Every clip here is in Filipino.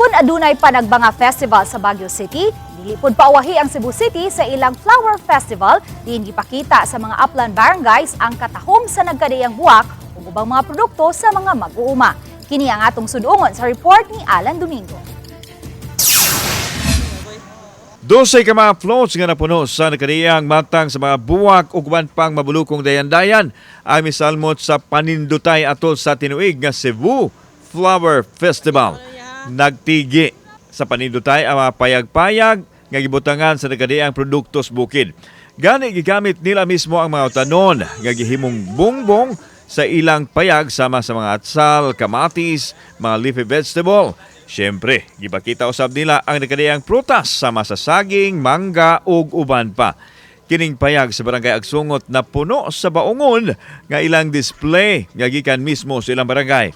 Aron adunay panagbanga festival sa Baguio City, dilipod pauwahi ang Cebu City sa ilang Flower Festival, diin gipakita sa mga upland barangays ang katahom sa nagkadaiyang buwak ug ubang mga produkto sa mga mag-uuma. Kini ang atong sudungon sa report ni Alan Domingo. 12 ka mga floats nga napuno sa nagkadaiyang matang sa mga buwak ug uban pang mabulokong dayan-dayan ang misalmot sa panindotay atol sa tinuig nga Cebu Flower Festival. Nagtigi sa panindotay ang mga payag-payag nga gibutangan sa nagkadaiyang produktos bukid. Gani gigamit nila mismo ang mga tanon nga gihimong bongbong sa ilang payag sama sa mga atsal, kamatis, mga leafy vegetable. Siyempre, gipakita usab nila ang nagkadaiyang prutas sama sa saging, mangga ug uban pa. Kining payag sa barangay Agsungot na puno sa baungon nga ilang display nga gikan mismo sa ilang barangay.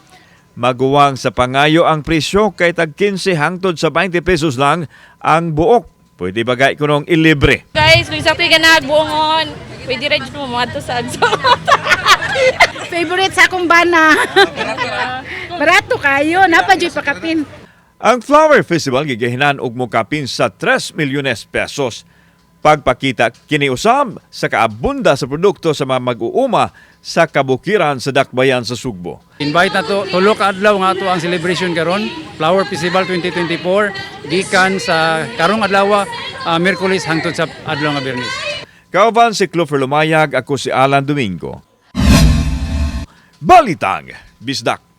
Maguwang sa pangayo ang presyo kay tag 15 hangtod sa 20 pesos lang ang buok. Pwede bagay kunong ilibre. Guys, kung sa tuig na buongon, pwede rin mo mga to sa Agsungot. Favorite sa akong bana. Barato kayo, napadyo'y pakapin. Ang Flower Festival gigahinan og mokapin sa 3 milyones pesos. Pagpakita kiniusab sa kaabunda sa produkto sa mga mag-uuma sa kabukiran sa Dakbayan sa Sugbo. Invite na to, tulo ka adlaw nga to ang celebration karon, Flower Festival 2024, gikan sa karong adlaw, Miyerkules hangtod sa adlaw nga Biyernes. Kauban si Clover Lumayag, ako si Alan Domingo. Balitang Bisdak.